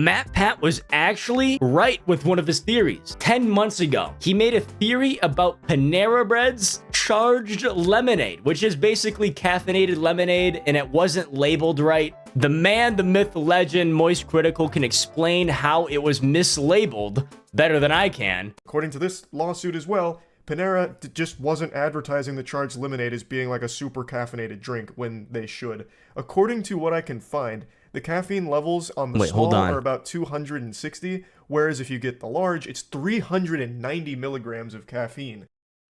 MatPat was actually right with one of his theories. 10 months ago, he made a theory about Panera Bread's charged lemonade, which is basically caffeinated lemonade, and it wasn't labeled right. The man, the myth, the legend, Moist Critical can explain how it was mislabeled better than I can. According to this lawsuit as well, Panera just wasn't advertising the charged lemonade as being like a super caffeinated drink when they should. According to what I can find, the caffeine levels on the small are about 260, whereas if you get the large, it's 390 milligrams of caffeine.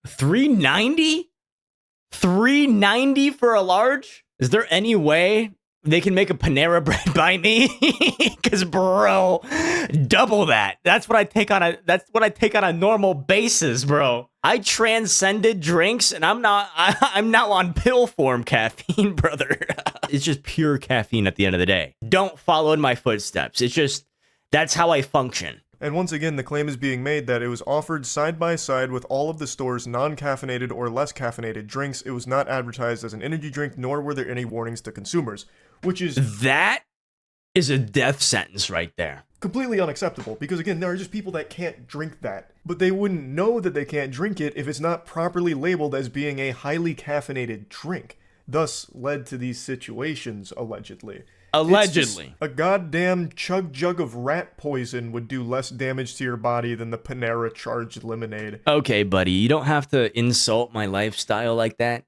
390? 390 for a large? Is there any way they can make a Panera Bread by me? Because bro, double that. That's what I take on a normal basis, bro. I transcended drinks, and I'm now on pill form caffeine, brother. It's just pure caffeine at the end of the day. Don't follow in my footsteps. It's just, that's how I function. And once again, the claim is being made that it was offered side by side with all of the store's non-caffeinated or less caffeinated drinks. It was not advertised as an energy drink, nor were there any warnings to consumers, which is... That is a death sentence right there. Completely unacceptable, because again, there are just people that can't drink that. But they wouldn't know that they can't drink it if it's not properly labeled as being a highly caffeinated drink. Thus led to these situations, allegedly. Allegedly. A goddamn chug jug of rat poison would do less damage to your body than the Panera charged lemonade. Okay, buddy, you don't have to insult my lifestyle like that.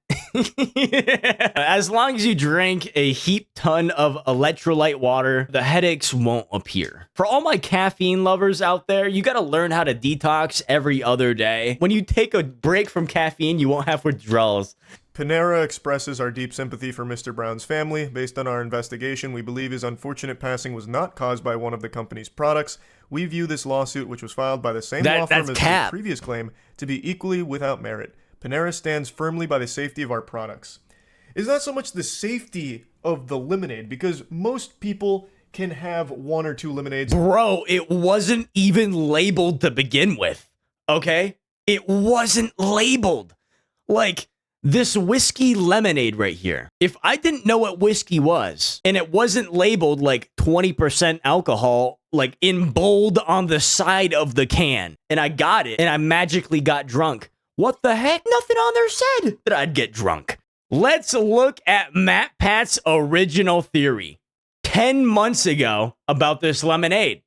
As long as you drink a heap ton of electrolyte water, the headaches won't appear. For all my caffeine lovers out there, you gotta learn how to detox every other day. When you take a break from caffeine, you won't have withdrawals. Panera expresses our deep sympathy for Mr. Brown's family. Based on our investigation, we believe his unfortunate passing was not caused by one of the company's products. We view this lawsuit, which was filed by the same law firm as the previous claim, to be equally without merit. Panera stands firmly by the safety of our products. It's not so much the safety of the lemonade, because most people can have one or two lemonades. Bro, it wasn't even labeled to begin with, okay? It wasn't labeled. Like... this whiskey lemonade right here. If I didn't know what whiskey was, and it wasn't labeled like 20% alcohol, like in bold on the side of the can, and I got it, and I magically got drunk, what the heck? Nothing on there said that I'd get drunk. Let's look at MatPat's original theory 10 months ago about this lemonade.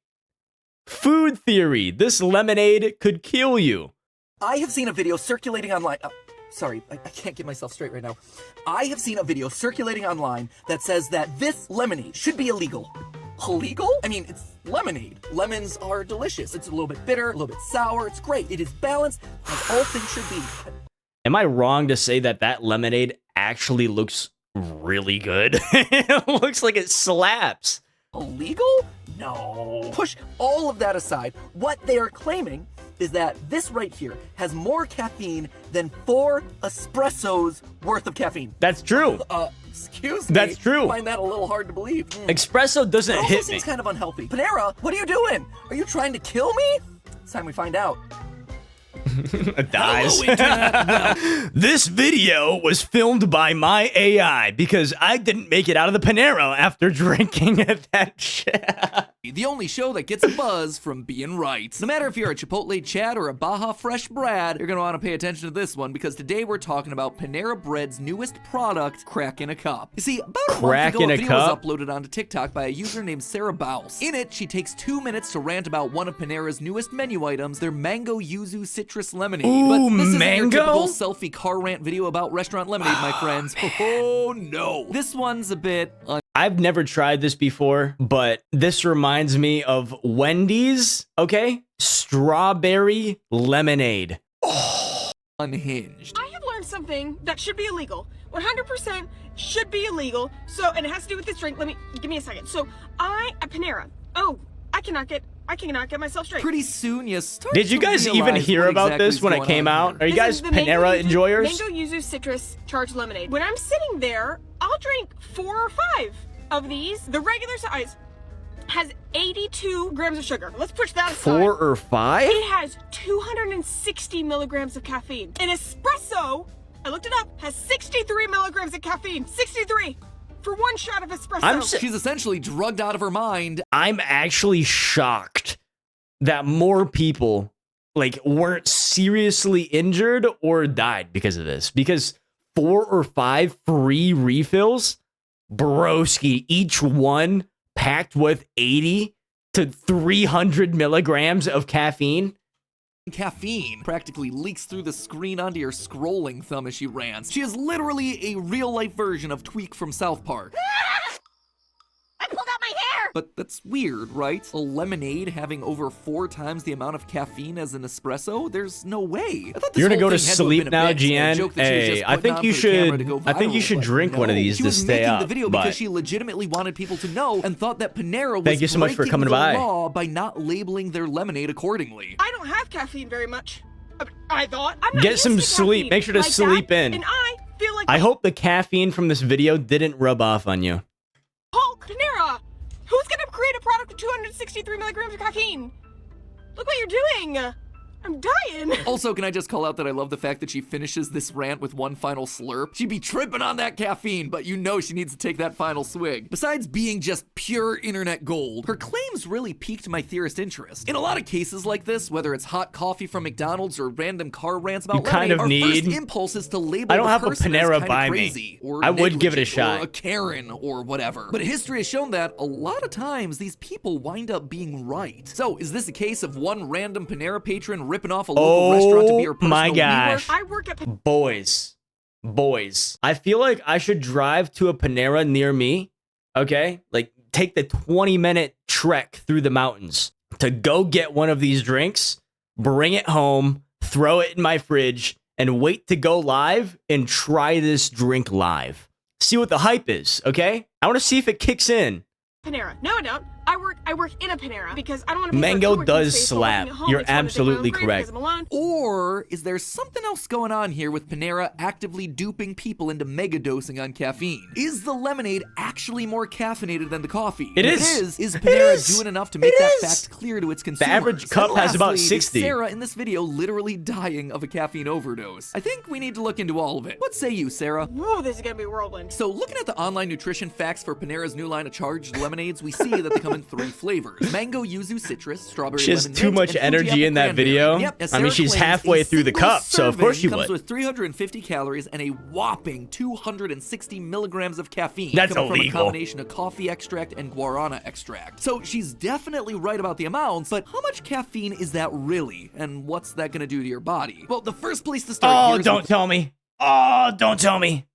Food theory. This lemonade could kill you. I have seen a video circulating online. Sorry, I can't get myself straight right now. I have seen a video circulating online that says that this lemonade should be illegal. Illegal? I mean, it's lemonade. Lemons are delicious. It's a little bit bitter, a little bit sour. It's great. It is balanced, as all things should be. Am I wrong to say that that lemonade actually looks really good? It looks like it slaps. Illegal? No. Push all of that aside. What they are claiming is that this right here has more caffeine than 4 espressos worth of caffeine. That's true. Excuse me. That's true. I find that a little hard to believe. Espresso doesn't hit me. It seems kind of unhealthy. Panera, what are you doing? Are you trying to kill me? It's time we find out. Dies. This video was filmed by my AI because I didn't make it out of the Panera after drinking that shit. The only show that gets a buzz from being right. No matter if you're a Chipotle Chad or a Baja Fresh Brad, you're gonna want to pay attention to this one because today we're talking about Panera Bread's newest product, Crack in a Cup. You see, about a month ago, a video was uploaded onto TikTok by a user named Sarah Bouse. In it, she takes 2 minutes to rant about one of Panera's newest menu items, their Mango Yuzu Citrus Lemonade. Ooh, but this isn't mango? your typical selfie car rant video about restaurant lemonade, my friends. Oh no. This one's a bit I've never tried this before, but this reminds me of Wendy's, okay? Strawberry lemonade. Oh. Unhinged. I have learned something that should be illegal. 100% should be illegal. So, and it has to do with this drink. Give me a second. So, at Panera. Oh, I cannot get myself straight. Pretty soon you start Did you guys even hear about this when it came out? Are you guys Panera enjoyers? Mango Yuzu Citrus Charged Lemonade. When I'm sitting there, I'll drink 4 or 5 of these. The regular size has 82 grams of sugar. Let's push that aside. 4 or 5? It has 260 milligrams of caffeine. An espresso, I looked it up, has 63 milligrams of caffeine. 63. for one shot of espresso. She's essentially drugged out of her mind. I'm actually shocked that more people like weren't seriously injured or died because of this. Because 4 or 5 free refills, broski, each one packed with 80 to 300 milligrams of caffeine. Caffeine practically leaks through the screen onto your scrolling thumb as she rants. She is literally a real-life version of Tweak from South Park. I pulled out my hair! But that's weird, right? A lemonade having over 4 times the amount of caffeine as an espresso? There's no way. I thought this You're gonna whole go to thing had have sleep been a now, bit, a GN. joke that she was Hey, just I putting think on you for the camera should. to go I think you viral, should but drink one of no. these She to was stay making up. the video but because she legitimately wanted people to know and thought that Panera was Thank you so much for breaking coming the by. law by not labeling their lemonade accordingly. I don't have caffeine very much. I thought. I'm not Get used some to sleep. caffeine Make sure to like sleep that, in. And I feel like I hope the caffeine from this video didn't rub off on you. Hulk Panera. Who's gonna create a product with 263 milligrams of caffeine? Look what you're doing. I'm dying. Also, can I just call out that I love the fact that she finishes this rant with one final slurp? She'd be tripping on that caffeine, but you know she needs to take that final swig. Besides being just pure internet gold, her claims really piqued my theorist interest. In a lot of cases like this, whether it's hot coffee from McDonald's or random car rants about kind of lemonade, our need- first impulse is to label I don't the have a person as Panera kinda by me. crazy, or I would give it a negligent, shot. or a Karen, or whatever. But history has shown that a lot of times these people wind up being right. So, is this a case of one random Panera patron ripping off a local restaurant to be her personal my WeWork? gosh. I work at Boys. I feel like I should drive to a Panera near me, okay? Like, take the 20-minute trek through the mountains to go get one of these drinks, bring it home, throw it in my fridge, and wait to go live and try this drink live. See what the hype is, okay? I want to see if it kicks in. Panera. No, I don't. I work in a Panera because I don't want to. Mango does slap. You're absolutely correct. Or is there something else going on here with Panera actively duping people into mega dosing on caffeine? Is the lemonade actually more caffeinated than the coffee? It If is. Is Panera doing enough to make that is. fact clear to its consumers? The average cup And has about lastly, 60. Is Sarah in this video literally dying of a caffeine overdose? I think we need to look into all of it. What say you, Sarah? Whoa, this is gonna be a whirlwind. So looking at the online nutrition facts for Panera's new line of charged lemonades, we see that they come in 3 flavors: mango, yuzu, citrus, strawberry, She has lemon, too mint, much and Fuji energy apple in that cranberry. video. Yep, as I mean, Sarah she's claims, halfway a through the single cup, so of course she serving would. comes with 350 calories and a whopping 260 milligrams of caffeine. That's coming illegal. From a combination of coffee extract and guarana extract. So she's definitely right about the amounts, but how much caffeine is that really? And what's that gonna do to your body? Well, the first place to start Oh, here is don't with tell me. Oh, don't tell me.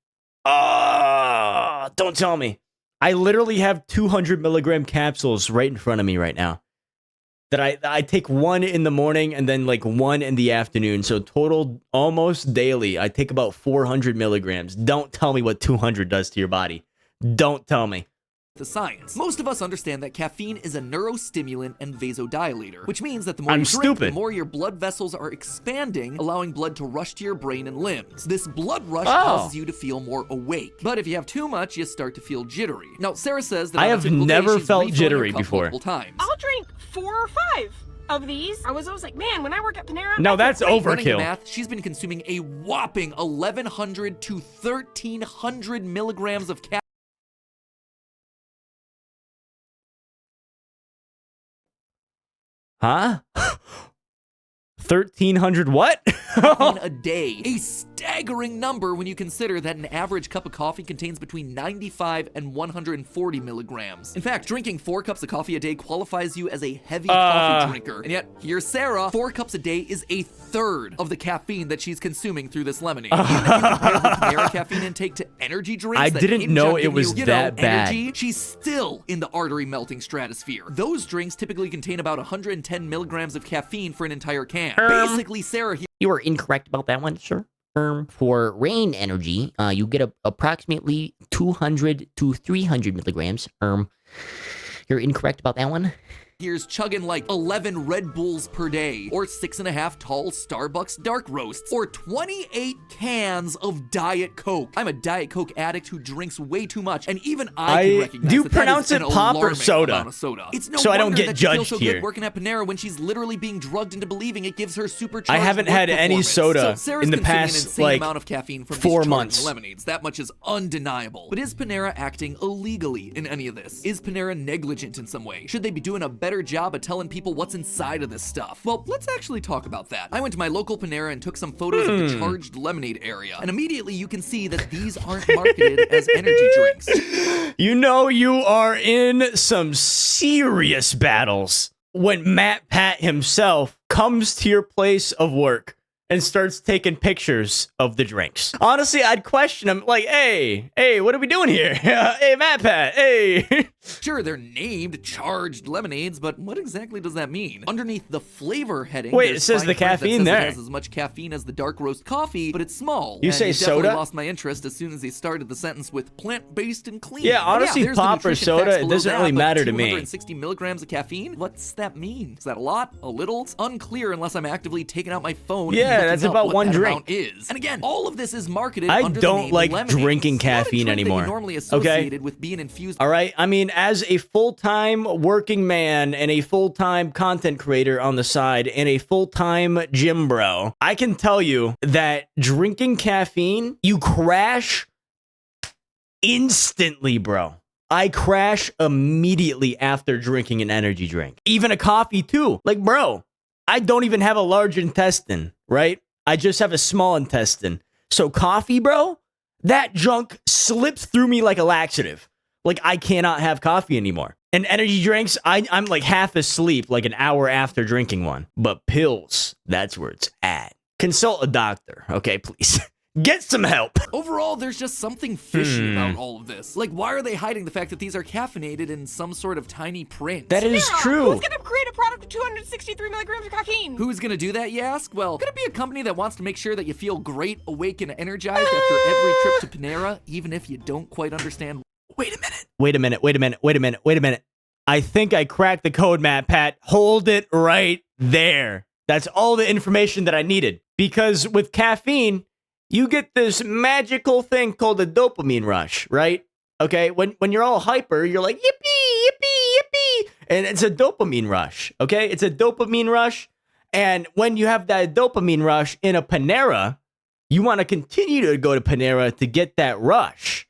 Oh, don't tell me. I literally have 200 milligram capsules right in front of me right now. That I take one in the morning and then like one in the afternoon. So total almost daily, I take about 400 milligrams. Don't tell me what 200 does to your body. Don't tell me. the science. Most of us understand that caffeine is a neurostimulant and vasodilator, which means that the more I'm you drink, stupid. the more your blood vessels are expanding, allowing blood to rush to your brain and limbs. This blood rush Oh. causes you to feel more awake. But if you have too much, you start to feel jittery. Now, Sarah says that I on a have typical day, never she's felt refilling her jittery cup before. multiple times. I'll drink 4 or 5 of these. I was always like, man, when I work at Panera. No, I that's feel great. Running the overkill. math, she's been consuming a whopping 1,100 to 1,300 milligrams of caffeine Huh? 1,300 what? a day. A staggering number when you consider that an average cup of coffee contains between 95 and 140 milligrams. In fact, drinking 4 cups of coffee a day qualifies you as a heavy coffee drinker. And yet, here's Sarah. 4 cups a day is a third of the caffeine that she's consuming through this lemonade. Even if you compare the Panera caffeine intake to energy drinks I that didn't hinge know on it giving was you, that bad. energy, she's still in the artery melting stratosphere. Those drinks typically contain about 110 milligrams of caffeine for an entire can. Basically, Sarah here You are incorrect about that one, sir. For rain energy, you get approximately 200 to 300 milligrams. You're incorrect about that one. here's chugging like 11 Red Bulls per day, or 6.5 tall Starbucks dark roasts, or 28 cans of Diet Coke. I'm a Diet Coke addict who drinks way too much, and even I can recognize do you that pronounce that is it an pop or alarming soda? amount of soda. It's no So I don't wonder get that she feels judged so here. good working at Panera when she's literally being drugged into believing it gives her supercharged I haven't work had any performance. soda So Sarah's in the consuming past, an insane like, amount of caffeine from 4 these months. lemonades. That much is undeniable. But is Panera acting illegally in any of this? Is Panera negligent in some way? Should they be doing a better job of telling people what's inside of this stuff? Well, let's actually talk about that. I went to my local Panera and took some photos of the charged lemonade area, and immediately you can see that these aren't marketed as energy drinks. You know you are in some serious battles when MatPat himself comes to your place of work and starts taking pictures of the drinks. Honestly, I'd question him like, hey, what are we doing here? Hey, MatPat, hey. Sure, they're named charged lemonades, but what exactly does that mean? Underneath the flavor heading, Wait, there's it says fine the print that caffeine says there. It has as much caffeine as the dark roast coffee, but it's small. You and say it definitely soda? lost my interest as soon as he started the sentence with plant-based and clean. Yeah, honestly, there's the pop or nutrition soda, facts it below doesn't that, really but matter to me. 260 milligrams of caffeine? What's that mean? Is that a lot? A little? It's unclear unless I'm actively taking out my phone Yeah, and looking that's up about what one that drink. amount is. And again, all of this is marketed I under the don't name like lemonade. drinking It's not a caffeine drink that you anymore. normally Okay? associated with being infused. All right. I mean, as a full-time working man and a full-time content creator on the side and a full-time gym bro, I can tell you that drinking caffeine, you crash instantly, bro. I crash immediately after drinking an energy drink. Even a coffee too. Like, bro, I don't even have a large intestine, right? I just have a small intestine. So coffee, bro, that junk slips through me like a laxative. Like, I cannot have coffee anymore. And energy drinks, I'm like half asleep like an hour after drinking one. But pills, that's where it's at. Consult a doctor, okay, please. Get some help. Overall, there's just something fishy about all of this. Like, why are they hiding the fact that these are caffeinated in some sort of tiny print? That is Sarah, true. Who's gonna create a product with 263 milligrams of caffeine? Who's gonna do that, you ask? Well, could it be a company that wants to make sure that you feel great, awake, and energized after every trip to Panera, even if you don't quite understand? Wait a minute. I think I cracked the code, MatPat. Hold it right there. That's all the information that I needed. Because with caffeine, you get this magical thing called a dopamine rush, right? Okay, when you're all hyper, you're like, yippee, yippee, yippee. And it's a dopamine rush, okay? It's a dopamine rush. And when you have that dopamine rush in a Panera, you want to continue to go to Panera to get that rush,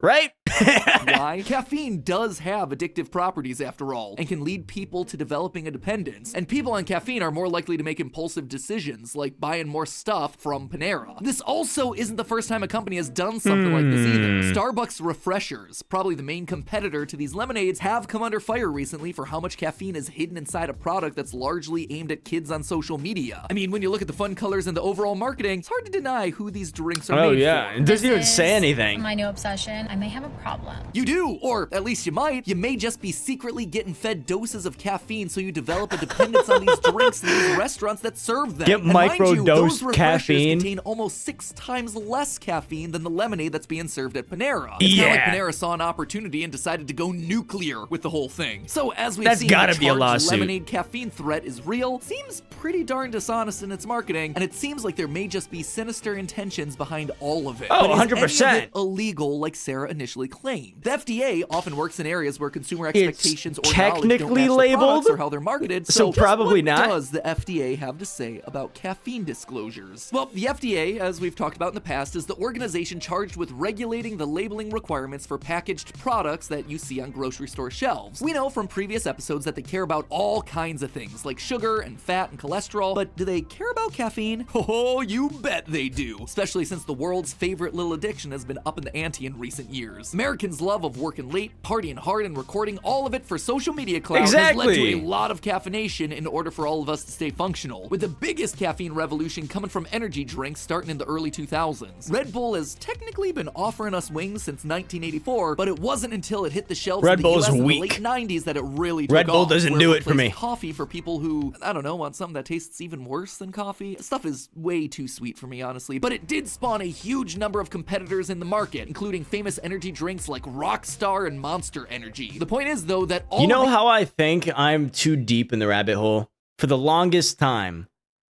right? Why? Caffeine does have addictive properties after all, and can lead people to developing a dependence. And people on caffeine are more likely to make impulsive decisions, like buying more stuff from Panera. This also isn't the first time a company has done something like this either. Starbucks Refreshers, probably the main competitor to these lemonades, have come under fire recently for how much caffeine is hidden inside a product that's largely aimed at kids on social media. I mean, when you look at the fun colors and the overall marketing, it's hard to deny who these drinks are made for. It doesn't even This say is anything. My new obsession. I may have a problem. You do, or at least you might. You may just be secretly getting fed doses of caffeine so you develop a dependence on these drinks in these restaurants that serve them. Get And mind you, micro-dosed those refreshers caffeine. contain almost 6 times less caffeine than the lemonade that's being served at Panera. It's kind of like Panera saw an opportunity and decided to go nuclear with the whole thing. So as we've That's seen, gotta the be a charged lawsuit. lemonade caffeine threat is real, seems pretty darn dishonest in its marketing, and it seems like there may just be sinister intentions behind all of it. Oh, But is any of 100%. it illegal like Sarah initially claimed? The FDA often works in areas where consumer expectations or knowledge don't technically match the labeled, products or how they're marketed. so just probably what not. does the FDA have to say about caffeine disclosures? Well, the FDA, as we've talked about in the past, is the organization charged with regulating the labeling requirements for packaged products that you see on grocery store shelves. We know from previous episodes that they care about all kinds of things like sugar and fat and cholesterol, but do they care about caffeine? Oh, you bet they do, especially since the world's favorite little addiction has been up in the ante in recent years. Americans' love of working late, partying hard, and recording all of it for social media clout has led to Exactly. a lot of caffeination in order for all of us to stay functional, with the biggest caffeine revolution coming from energy drinks starting in the early 2000s. Red Bull has technically been offering us wings since 1984, but it wasn't until it hit the shelves Red in the Bull is US in the weak. late 90s that it really took Red Bull off, doesn't where do it for replaced me. Coffee for people who, I don't know, want something that tastes even worse than coffee. Stuff is way too sweet for me, honestly, but it did spawn a huge number of competitors in the market, including famous famous energy drinks like Rockstar and Monster Energy. The point is, though, that all You know how I think I'm too deep in the rabbit hole? For the longest time,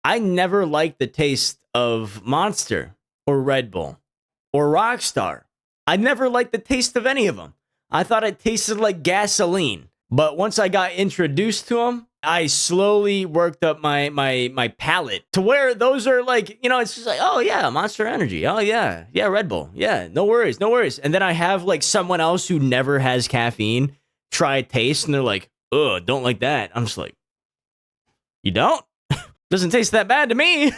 I never liked the taste of Monster or Red Bull or Rockstar. I never liked the taste of any of them. I thought it tasted like gasoline. But once I got introduced to them, I slowly worked up my palate to where those are like, you know, it's just like, oh yeah, Monster Energy. Oh yeah, Red Bull. Yeah, no worries, no worries. And then I have like someone else who never has caffeine try a taste and they're like, ugh, don't like that. I'm just like, you don't? Doesn't taste that bad to me.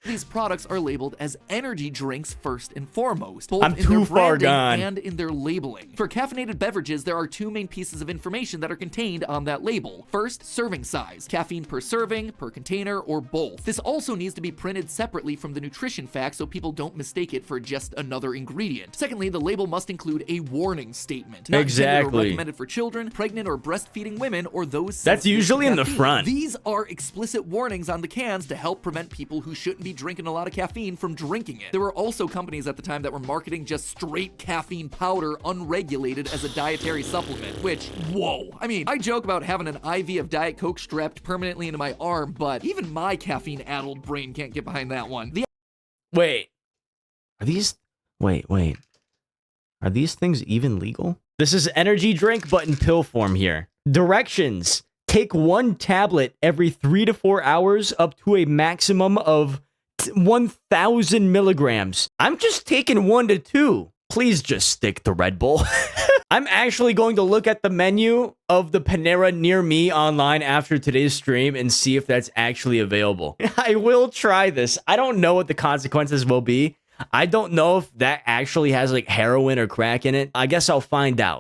These products are labeled as energy drinks first and foremost, both I'm in too their far branding gone. and in their labeling. For caffeinated beverages, there are two main pieces of information that are contained on that label. First, serving size, caffeine per serving, per container, or both. This also needs to be printed separately from the nutrition facts so people don't mistake it for just another ingredient. Secondly, the label must include a warning statement. Not intended or Exactly. recommended for children, pregnant or breastfeeding women, or those That's sensitive to usually in the caffeine. front. These are explicit warnings on the cans to help prevent people who shouldn't be drinking a lot of caffeine from drinking it. There were also companies at the time that were marketing just straight caffeine powder unregulated as a dietary supplement, which, whoa. I mean, I joke about having an IV of Diet Coke strapped permanently into my arm, but even my caffeine-addled brain can't get behind that one. Wait. Are these... Wait. Are these things even legal? This is energy drink, but in pill form here. Directions. Take 1 tablet every 3 to 4 hours up to a maximum of 1,000 milligrams. I'm just taking 1 to 2. Please just stick to Red Bull. I'm actually going to look at the menu of the Panera near me online after today's stream and see if that's actually available. I will try this. I don't know what the consequences will be. I don't know if that actually has like heroin or crack in it. I guess I'll find out.